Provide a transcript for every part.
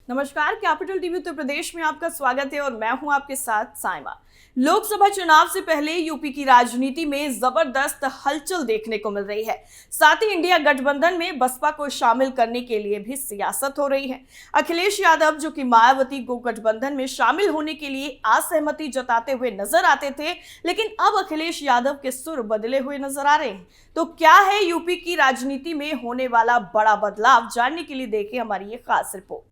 नमस्कार, capital TV Uttar Pradesh में आपका स्वागत है और मैं हूं आपके साथ साइमा। लोकसभा चुनाव से पहले यूपी की राजनीति में जबरदस्त हलचल देखने को मिल रही है। साथ ही इंडिया गठबंधन में बसपा को शामिल करने के लिए भी सियासत हो रही है। अखिलेश यादव, जो कि मायावती को गठबंधन में शामिल होने के लिए असहमति जताते हुए नजर आते थे, लेकिन अब अखिलेश यादव के सुर बदले हुए नजर आ रहे हैं। तो क्या है यूपी की राजनीति में होने वाला बड़ा बदलाव, जानने के लिए देखिए हमारी ये खास रिपोर्ट।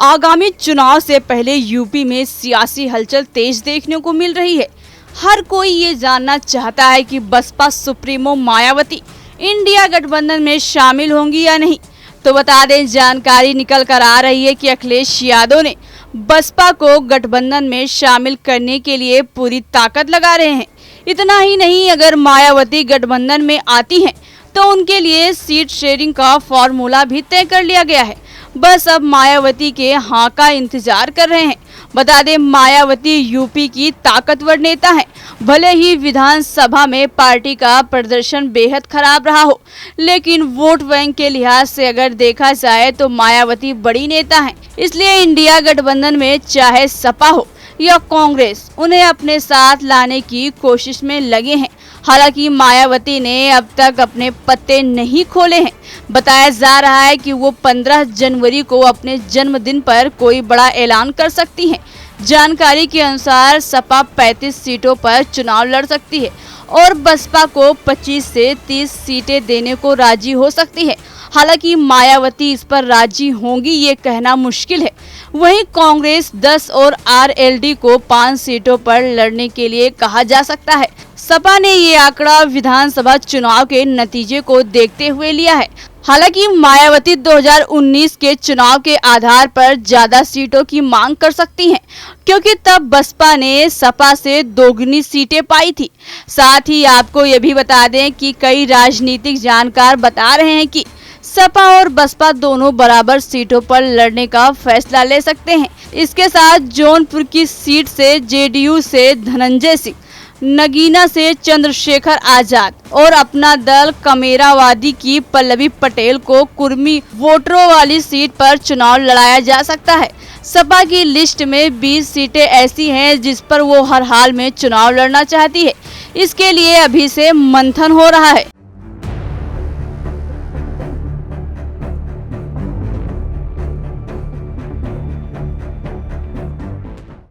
आगामी चुनाव से पहले यूपी में सियासी हलचल तेज देखने को मिल रही है। हर कोई ये जानना चाहता है कि बसपा सुप्रीमो मायावती इंडिया गठबंधन में शामिल होंगी या नहीं। तो बता दें, जानकारी निकल कर आ रही है कि अखिलेश यादव ने बसपा को गठबंधन में शामिल करने के लिए पूरी ताकत लगा रहे हैं। इतना ही नहीं, अगर मायावती गठबंधन में आती हैं तो उनके लिए सीट शेयरिंग का फॉर्मूला भी तय कर लिया गया है। बस अब मायावती के हाँ का इंतजार कर रहे हैं। बता दें, मायावती यूपी की ताकतवर नेता हैं। भले ही विधानसभा में पार्टी का प्रदर्शन बेहद खराब रहा हो, लेकिन वोट बैंक के लिहाज से अगर देखा जाए तो मायावती बड़ी नेता हैं। इसलिए इंडिया गठबंधन में चाहे सपा हो या कांग्रेस, उन्हें अपने साथ लाने की कोशिश में लगे हैं। हालांकि मायावती ने अब तक अपने पत्ते नहीं खोले हैं। बताया जा रहा है कि वो 15 जनवरी को अपने जन्मदिन पर कोई बड़ा ऐलान कर सकती हैं। जानकारी के अनुसार सपा 35 सीटों पर चुनाव लड़ सकती है और बसपा को 25 से 30 सीटें देने को राजी हो सकती है। हालांकि मायावती इस पर राजी होंगी ये कहना मुश्किल है। वहीं कांग्रेस 10 और आरएलडी को 5 सीटों पर लड़ने के लिए कहा जा सकता है। सपा ने ये आंकड़ा विधानसभा चुनाव के नतीजे को देखते हुए लिया है। हालांकि मायावती 2019 के चुनाव के आधार पर ज्यादा सीटों की मांग कर सकती हैं, क्योंकि तब बसपा ने सपा से दोगुनी सीटें पाई थी। साथ ही आपको ये भी बता दें कि कई राजनीतिक जानकार बता रहे हैं कि सपा और बसपा दोनों बराबर सीटों पर लड़ने का फैसला ले सकते हैं। इसके साथ जौनपुर की सीट से जेडीयू से धनंजय सिंह, नगीना से चंद्रशेखर आजाद और अपना दल कमेरावादी की पल्लवी पटेल को कुर्मी वोटरों वाली सीट पर चुनाव लड़ाया जा सकता है। सपा की लिस्ट में 20 सीटें ऐसी हैं जिस पर वो हर हाल में चुनाव लड़ना चाहती है। इसके लिए अभी से मंथन हो रहा है।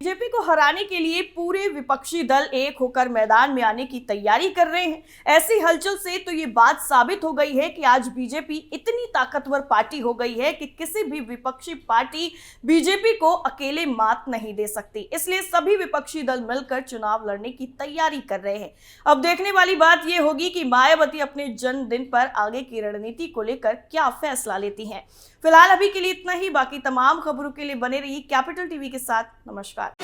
बीजेपी को हराने के लिए पूरे विपक्षी दल एक होकर मैदान में आने की तैयारी कर रहे हैं। ऐसी हलचल से तो ये बात साबित हो गई है कि आज बीजेपी इतनी ताकतवर पार्टी हो गई है कि किसी भी विपक्षी पार्टी बीजेपी को अकेले मात नहीं दे सकती। इसलिए सभी विपक्षी दल मिलकर चुनाव लड़ने की तैयारी कर रहे हैं। अब देखने वाली बात यह होगी कि मायावती अपने जन्मदिन पर आगे की रणनीति को लेकर क्या फैसला लेती हैं। फिलहाल अभी के लिए इतना ही। बाकी तमाम खबरों के लिए बने रहिए कैपिटल टीवी के साथ। नमस्कार।